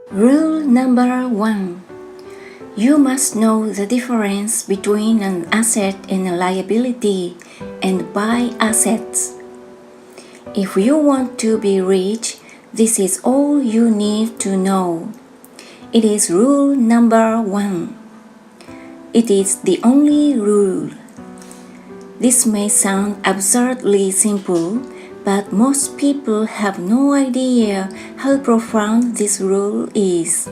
Rule number 1. You must know the difference between an asset and a liability and buy assets. If you want to be rich, this is all you need to know. It is rule number 1. It is the only rule. This may sound absurdly simple, but most people have no idea how profound this rule is.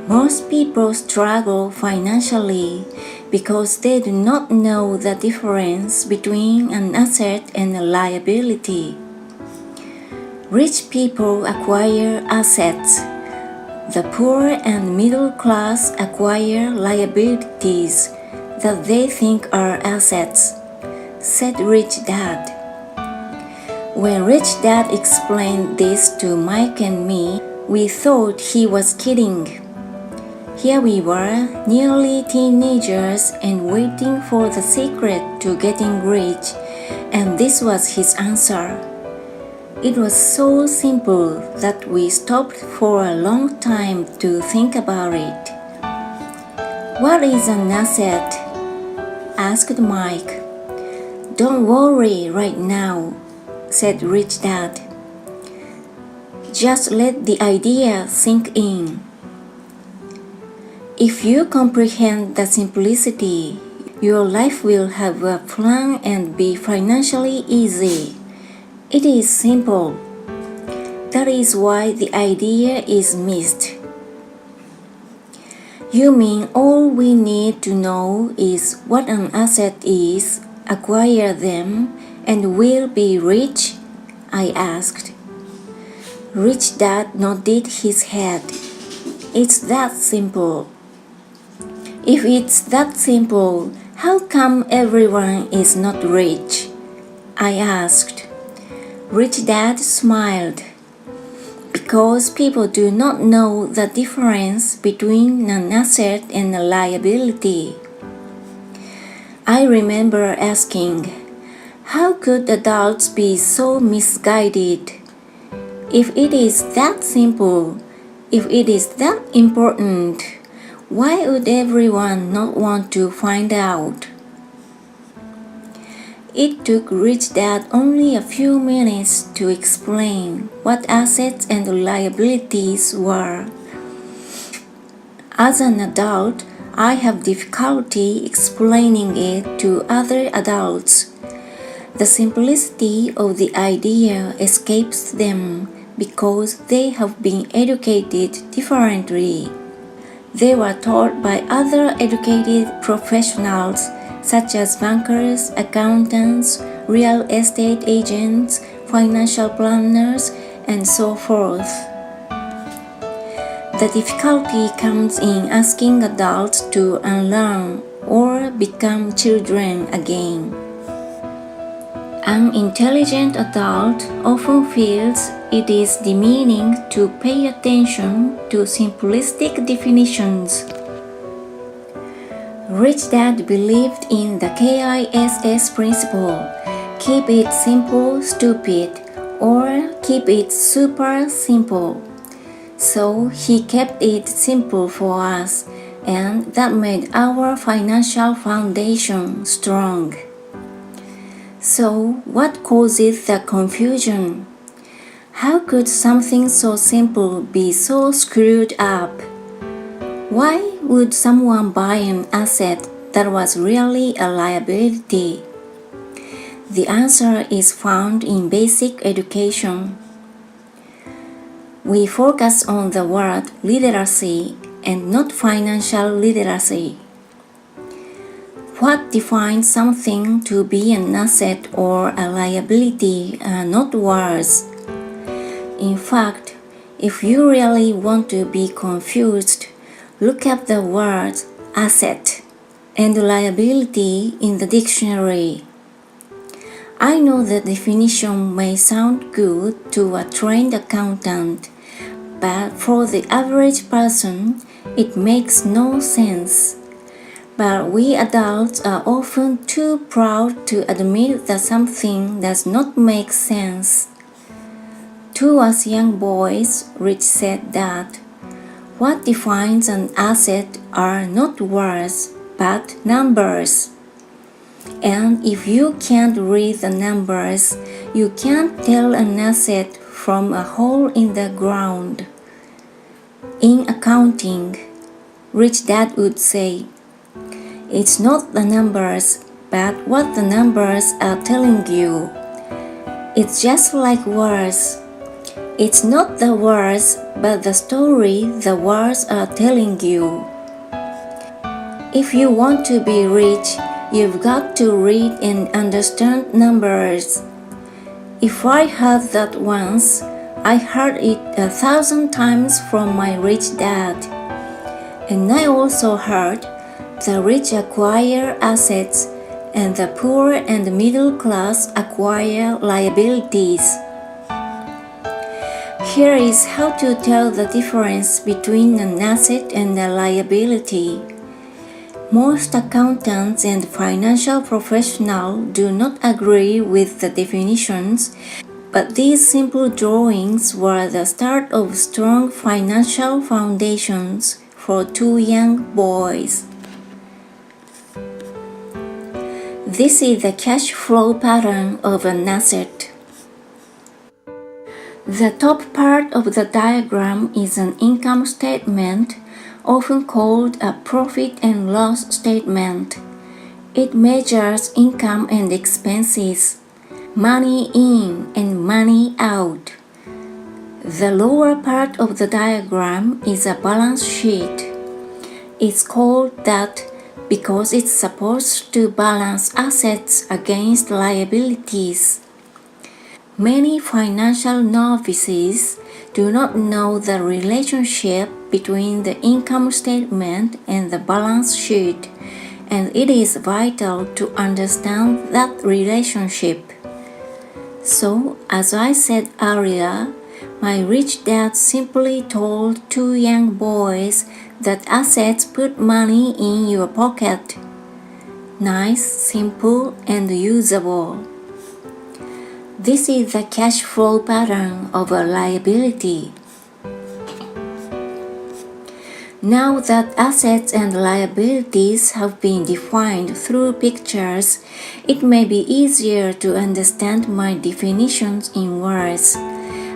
Most people struggle financially because they do not know the difference between an asset and a liability. Rich people acquire assets. The poor and middle class acquire liabilities that they think are assets, said Rich Dad. When Rich Dad explained this to Mike and me, we thought he was kidding. Here we were, nearly teenagers and waiting for the secret to getting rich, and this was his answer. It was so simple that we stopped for a long time to think about it. What is an asset? Asked Mike. Don't worry right now, said Rich Dad. Just let the idea sink in. If you comprehend the simplicity, your life will have a plan and be financially easy. It is simple. That is why the idea is missed. You mean all we need to know is what an asset is, acquire them, and we'll be rich? I asked. Rich Dad nodded his head. It's that simple. If it's that simple, how come everyone is not rich? I asked. Rich Dad smiled. Because people do not know the difference between an asset and a liability. I remember asking, how could adults be so misguided? If it is that simple, if it is that important, why would everyone not want to find out? It took Rich Dad only a few minutes to explain what assets and liabilities were. As an adult, I have difficulty explaining it to other adults. The simplicity of the idea escapes them because they have been educated differently. They were taught by other educated professionals such as bankers, accountants, real estate agents, financial planners, and so forth. The difficulty comes in asking adults to unlearn or become children again. An intelligent adult often feels it is demeaning to pay attention to simplistic definitions. Rich Dad believed in the KISS principle, keep it simple, stupid, or keep it super simple. So he kept it simple for us, and that made our financial foundation strong. So what causes the confusion? How could something so simple be so screwed up? Why would someone buy an asset that was really a liability? The answer is found in basic education. We focus on the word literacy and not financial literacy. What defines something to be an asset or a liability are not words. In fact, if you really want to be confused, look up the words asset and liability in the dictionary. I know the definition may sound good to a trained accountant, but for the average person, it makes no sense. But we adults are often too proud to admit that something does not make sense. To us young boys, Rich said that What defines an asset are not words, but numbers. And if you can't read the numbers, you can't tell an asset from a hole in the ground. In accounting, Rich Dad would say, "It's not the numbers, but what the numbers are telling you. It's just like words. It's not the words, but the story the words are telling you." If you want to be rich, you've got to read and understand numbers. If I heard that once, I heard it 1,000 times from my rich dad. And I also heard, the rich acquire assets and the poor and middle class acquire liabilities. Here is how to tell the difference between an asset and a liability. Most accountants and financial professionals do not agree with the definitions, but these simple drawings were the start of strong financial foundations for two young boys. This is the cash flow pattern of an asset. The top part of the diagram is an income statement, often called a profit and loss statement. It measures income and expenses, money in and money out. The lower part of the diagram is a balance sheet. It's called that because it's supposed to balance assets against liabilities. Many financial novices do not know the relationship between the income statement and the balance sheet, and it is vital to understand that relationship. So, as I said earlier, my rich dad simply told two young boys that assets put money in your pocket. Nice, simple, and usable. This is the cash flow pattern of a liability. Now that assets and liabilities have been defined through pictures, it may be easier to understand my definitions in words.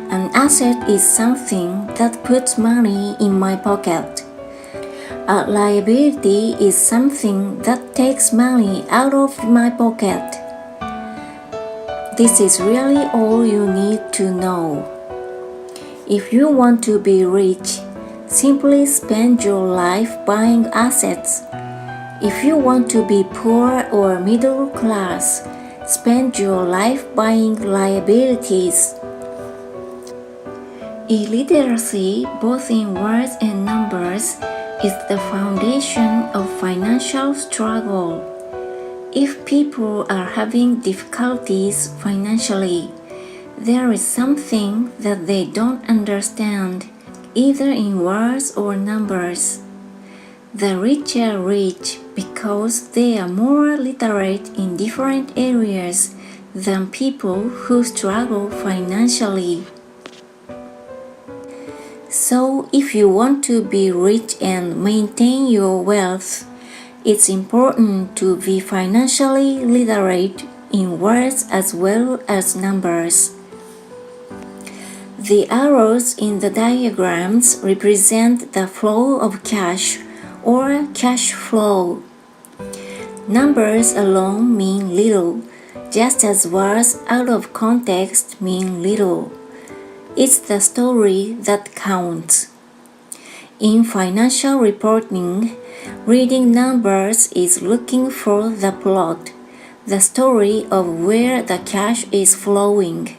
An asset is something that puts money in my pocket. A liability is something that takes money out of my pocket. This is really all you need to know. If you want to be rich, simply spend your life buying assets. If you want to be poor or middle class, spend your life buying liabilities. Illiteracy, both in words and numbers, is the foundation of financial struggle. If people are having difficulties financially, there is something that they don't understand, either in words or numbers. The rich are rich because they are more literate in different areas than people who struggle financially. So, if you want to be rich and maintain your wealth, it's important to be financially literate in words as well as numbers. The arrows in the diagrams represent the flow of cash or cash flow. Numbers alone mean little, just as words out of context mean little. It's the story that counts. In financial reporting, reading numbers is looking for the plot, the story of where the cash is flowing.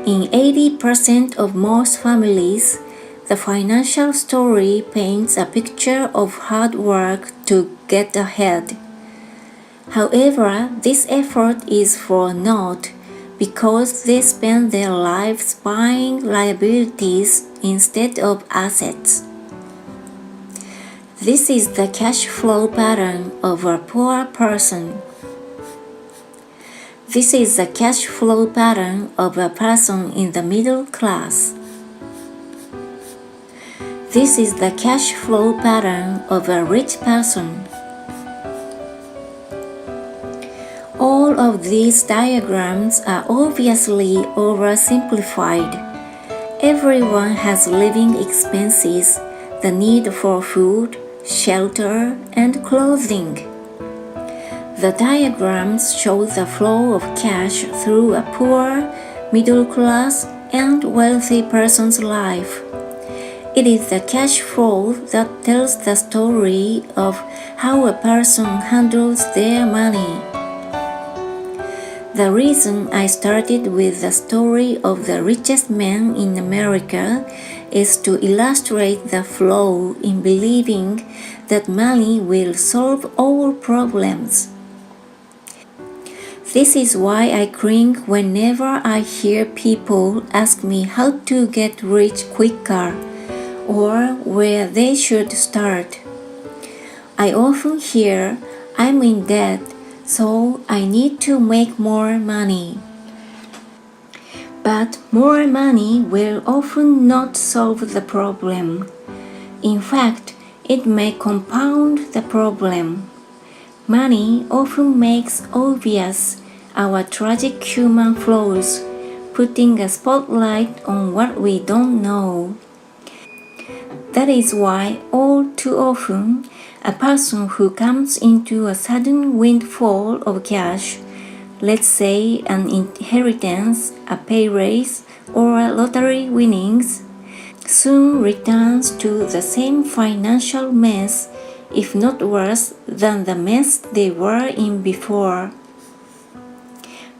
In 80% of most families, the financial story paints a picture of hard work to get ahead. However, this effort is for naught because they spend their lives buying liabilities instead of assets. This is the cash flow pattern of a poor person. This is the cash flow pattern of a person in the middle class. This is the cash flow pattern of a rich person. All of these diagrams are obviously oversimplified. Everyone has living expenses, the need for food, shelter, and clothing. The diagrams show the flow of cash through a poor, middle class, and wealthy person's life. It is the cash flow that tells the story of how a person handles their money. The reason I started with the story of the richest man in America is to illustrate the flaw in believing that money will solve all problems. This is why I cringe whenever I hear people ask me how to get rich quicker or where they should start. I often hear, "I'm in debt, so I need to make more money." But more money will often not solve the problem. In fact, it may compound the problem. Money often makes obvious our tragic human flaws, putting a spotlight on what we don't know. That is why all too often, a person who comes into a sudden windfall of cash, let's say an inheritance, a pay raise, or a lottery winnings, soon returns to the same financial mess, if not worse than the mess they were in before.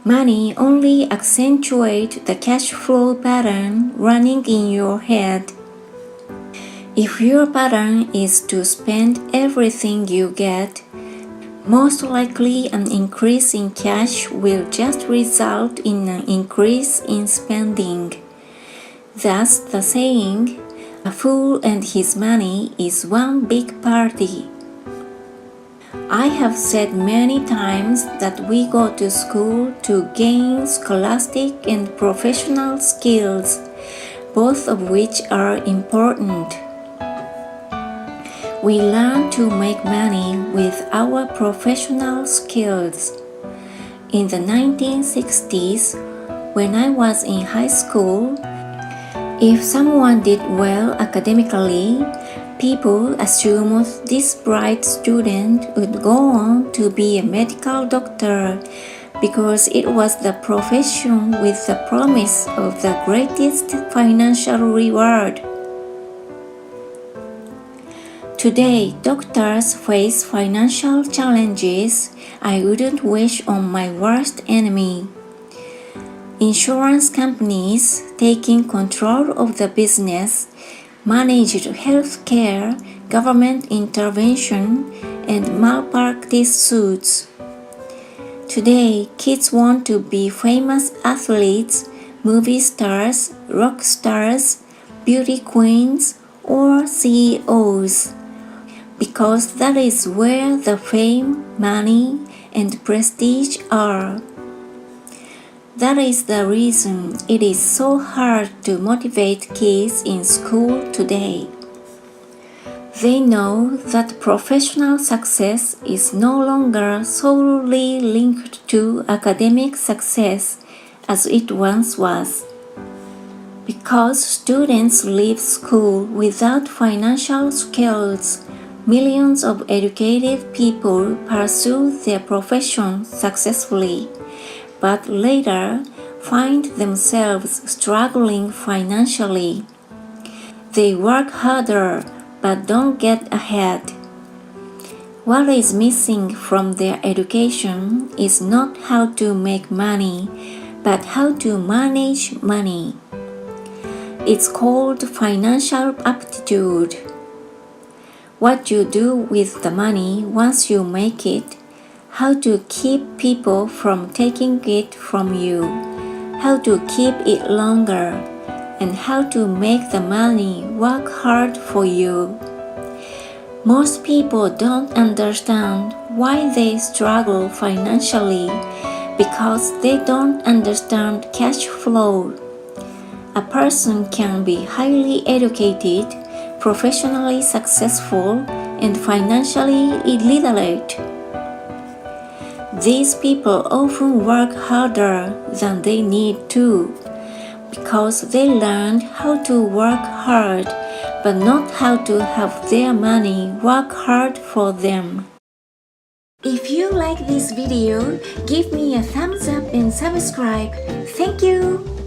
Money only accentuates the cash flow pattern running in your head. If your pattern is to spend everything you get, most likely an increase in cash will just result in an increase in spending. Thus the saying, "A fool and his money is one big party." I have said many times that we go to school to gain scholastic and professional skills, both of which are important. We learn to make money with our professional skills. In the 1960s, when I was in high school, if someone did well academically, people assumed this bright student would go on to be a medical doctor because it was the profession with the promise of the greatest financial reward. Today, doctors face financial challenges I wouldn't wish on my worst enemy. Insurance companies taking control of the business, managed health care, government intervention, and malpractice suits. Today, kids want to be famous athletes, movie stars, rock stars, beauty queens, or CEOs, because that is where the fame, money, and prestige are. That is the reason it is so hard to motivate kids in school today. They know that professional success is no longer solely linked to academic success as it once was. Because students leave school without financial skills, millions of educated people pursue their profession successfully, but later find themselves struggling financially. They work harder but don't get ahead. What is missing from their education is not how to make money, but how to manage money. It's called financial aptitude. What you do with the money once you make it, how to keep people from taking it from you, how to keep it longer, and how to make the money work hard for you. Most people don't understand why they struggle financially because they don't understand cash flow. A person can be highly educated, professionally successful and financially illiterate. These people often work harder than they need to because they learned how to work hard but not how to have their money work hard for them. If you like this video, give me a thumbs up and subscribe. Thank you!